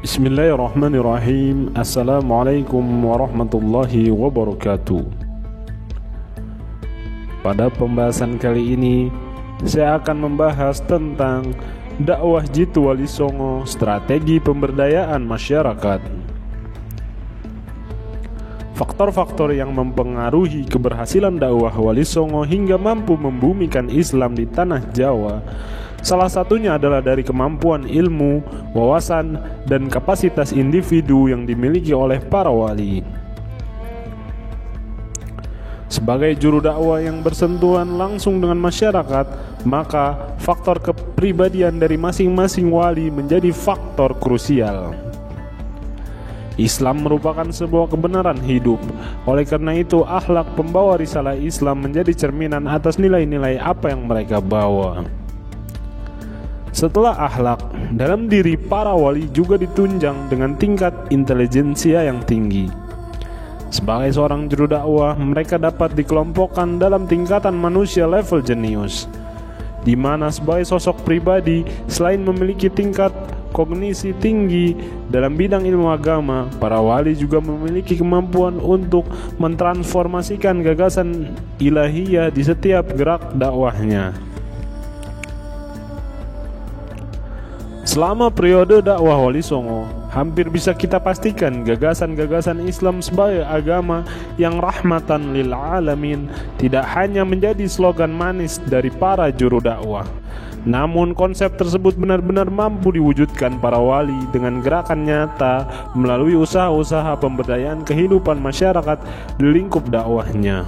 Bismillahirrahmanirrahim. Assalamualaikum warahmatullahi wabarakatuh. Pada pembahasan kali ini, saya akan membahas tentang dakwah Jitu Wali Songo, strategi pemberdayaan masyarakat. Faktor-faktor yang mempengaruhi keberhasilan dakwah Wali Songo hingga mampu membumikan Islam di tanah Jawa, salah satunya adalah dari kemampuan ilmu, wawasan, dan kapasitas individu yang dimiliki oleh para wali. Sebagai juru dakwah yang bersentuhan langsung dengan masyarakat, maka faktor kepribadian dari masing-masing wali menjadi faktor krusial. Islam merupakan sebuah kebenaran hidup. Oleh karena itu, akhlak pembawa risalah Islam menjadi cerminan atas nilai-nilai apa yang mereka bawa. Setelah akhlak, dalam diri para wali juga ditunjang dengan tingkat intelijensia yang tinggi. Sebagai seorang juru dakwah, mereka dapat dikelompokkan dalam tingkatan manusia level jenius, di mana sebagai sosok pribadi, selain memiliki tingkat kognisi tinggi dalam bidang ilmu agama, para wali juga memiliki kemampuan untuk mentransformasikan gagasan ilahiyah di setiap gerak dakwahnya. Selama periode dakwah Wali Songo, hampir bisa kita pastikan gagasan-gagasan Islam sebagai agama yang rahmatan lil alamin tidak hanya menjadi slogan manis dari para juru dakwah. Namun konsep tersebut benar-benar mampu diwujudkan para wali dengan gerakan nyata melalui usaha-usaha pemberdayaan kehidupan masyarakat di lingkup dakwahnya.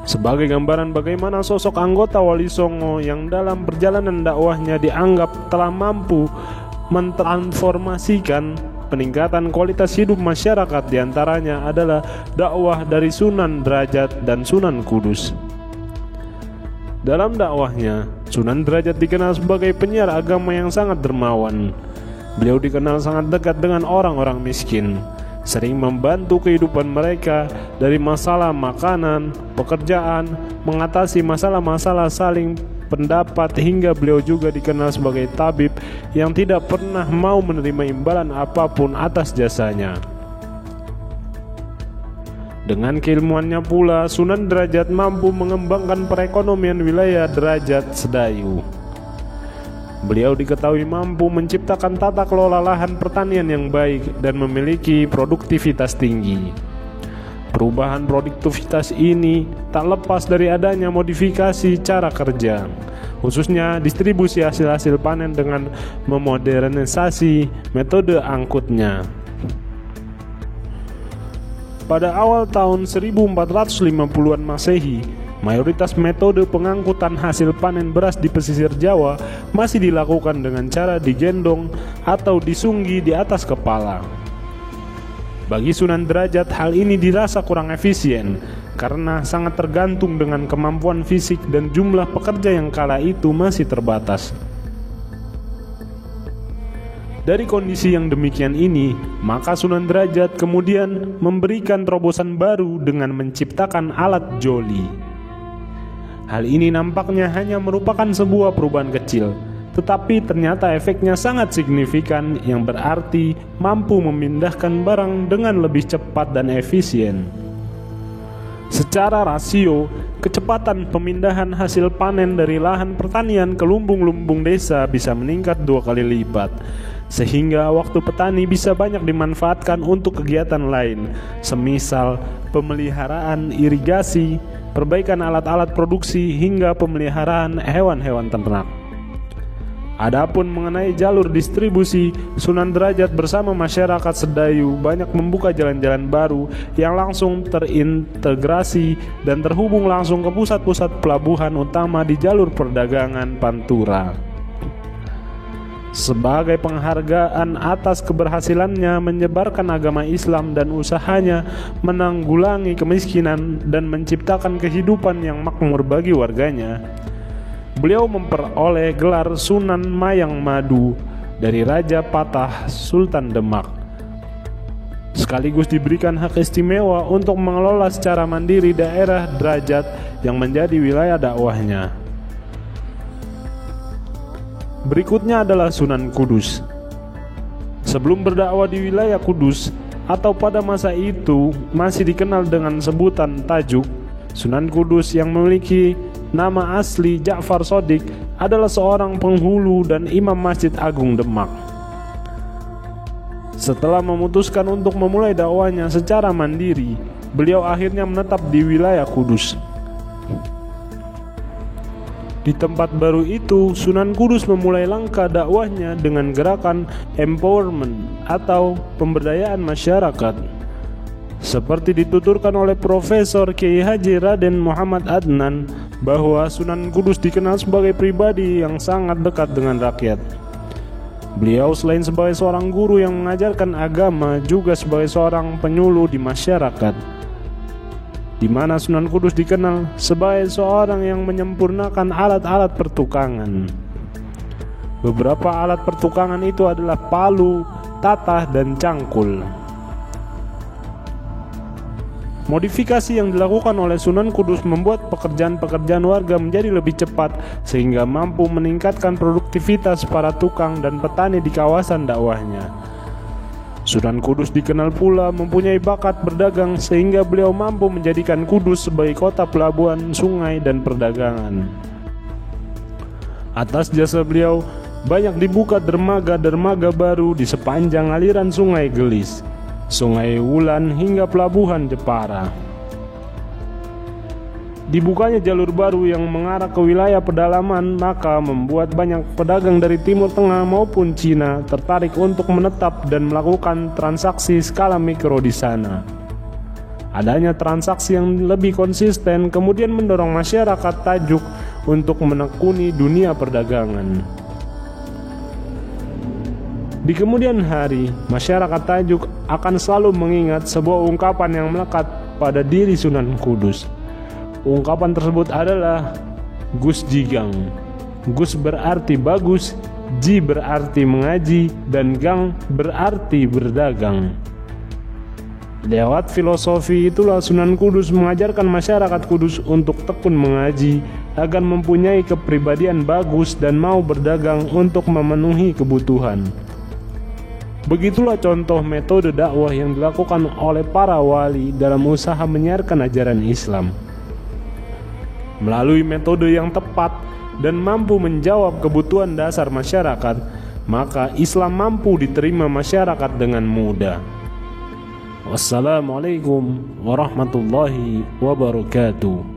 Sebagai gambaran bagaimana sosok anggota Wali Songo yang dalam perjalanan dakwahnya dianggap telah mampu mentransformasikan peningkatan kualitas hidup masyarakat, diantaranya adalah dakwah dari Sunan Derajat dan Sunan Kudus. Dalam dakwahnya, Sunan Derajat dikenal sebagai penyiar agama yang sangat dermawan. Beliau dikenal sangat dekat dengan orang-orang miskin, sering membantu kehidupan mereka dari masalah makanan, pekerjaan, mengatasi masalah-masalah saling pendapat, hingga beliau juga dikenal sebagai tabib yang tidak pernah mau menerima imbalan apapun atas jasanya. Dengan keilmuannya pula, Sunan Derajat mampu mengembangkan perekonomian wilayah Derajat Sedayu. Beliau diketahui mampu menciptakan tata kelola lahan pertanian yang baik dan memiliki produktivitas tinggi. Perubahan produktivitas ini tak lepas dari adanya modifikasi cara kerja, khususnya distribusi hasil-hasil panen dengan memodernisasi metode angkutnya. Pada awal tahun 1450-an Masehi, mayoritas metode pengangkutan hasil panen beras di pesisir Jawa masih dilakukan dengan cara digendong atau disunggi di atas kepala. Bagi Sunan Derajat, hal ini dirasa kurang efisien karena sangat tergantung dengan kemampuan fisik dan jumlah pekerja yang kala itu masih terbatas. Dari kondisi yang demikian ini, maka Sunan Derajat kemudian memberikan terobosan baru dengan menciptakan alat joli. Hal ini nampaknya hanya merupakan sebuah perubahan kecil, tetapi ternyata efeknya sangat signifikan yang berarti mampu memindahkan barang dengan lebih cepat dan efisien. Secara rasio, kecepatan pemindahan hasil panen dari lahan pertanian ke lumbung-lumbung desa bisa meningkat 2 kali lipat, sehingga waktu petani bisa banyak dimanfaatkan untuk kegiatan lain, semisal pemeliharaan irigasi, perbaikan alat-alat produksi, hingga pemeliharaan hewan-hewan ternak. Adapun mengenai jalur distribusi, Sunan Derajat bersama masyarakat Sedayu banyak membuka jalan-jalan baru yang langsung terintegrasi dan terhubung langsung ke pusat-pusat pelabuhan utama di jalur perdagangan Pantura. Sebagai penghargaan atas keberhasilannya menyebarkan agama Islam dan usahanya menanggulangi kemiskinan dan menciptakan kehidupan yang makmur bagi warganya, beliau memperoleh gelar Sunan Mayang Madu dari Raja Patah Sultan Demak, sekaligus diberikan hak istimewa untuk mengelola secara mandiri daerah Derajat yang menjadi wilayah dakwahnya. Berikutnya adalah Sunan Kudus. Sebelum berdakwah di wilayah Kudus, atau pada masa itu masih dikenal dengan sebutan Tajuk, Sunan Kudus yang memiliki nama asli Ja'far Shadiq adalah seorang penghulu dan imam Masjid Agung Demak. Setelah memutuskan untuk memulai dakwahnya secara mandiri, beliau akhirnya menetap di wilayah Kudus. Di tempat baru itu, Sunan Kudus memulai langkah dakwahnya dengan gerakan empowerment atau pemberdayaan masyarakat. Seperti dituturkan oleh Profesor Kiai Haji Raden Muhammad Adnan bahwa Sunan Kudus dikenal sebagai pribadi yang sangat dekat dengan rakyat. Beliau selain sebagai seorang guru yang mengajarkan agama, juga sebagai seorang penyuluh di masyarakat, di mana Sunan Kudus dikenal sebagai seorang yang menyempurnakan alat-alat pertukangan. Beberapa alat pertukangan itu adalah palu, tatah, dan cangkul. Modifikasi yang dilakukan oleh Sunan Kudus membuat pekerjaan-pekerjaan warga menjadi lebih cepat, sehingga mampu meningkatkan produktivitas para tukang dan petani di kawasan dakwahnya. Sunan Kudus dikenal pula mempunyai bakat berdagang, sehingga beliau mampu menjadikan Kudus sebagai kota pelabuhan, sungai, dan perdagangan. Atas jasa beliau, banyak dibuka dermaga-dermaga baru di sepanjang aliran Sungai Gelis, Sungai Wulan, hingga pelabuhan Jepara. Dibukanya jalur baru yang mengarah ke wilayah pedalaman, maka membuat banyak pedagang dari Timur Tengah maupun Cina tertarik untuk menetap dan melakukan transaksi skala mikro di sana. Adanya transaksi yang lebih konsisten kemudian mendorong masyarakat Tajuk untuk menekuni dunia perdagangan. Di kemudian hari, masyarakat Tajuk akan selalu mengingat sebuah ungkapan yang melekat pada diri Sunan Kudus. Ungkapan tersebut adalah Gus Jigang. Gus berarti bagus, Ji berarti mengaji, dan Gang berarti berdagang. Lewat filosofi itulah Sunan Kudus mengajarkan masyarakat Kudus untuk tekun mengaji agar mempunyai kepribadian bagus dan mau berdagang untuk memenuhi kebutuhan. Begitulah contoh metode dakwah yang dilakukan oleh para wali dalam usaha menyiarkan ajaran Islam. Melalui metode yang tepat dan mampu menjawab kebutuhan dasar masyarakat, maka Islam mampu diterima masyarakat dengan mudah. Wassalamualaikum warahmatullahi wabarakatuh.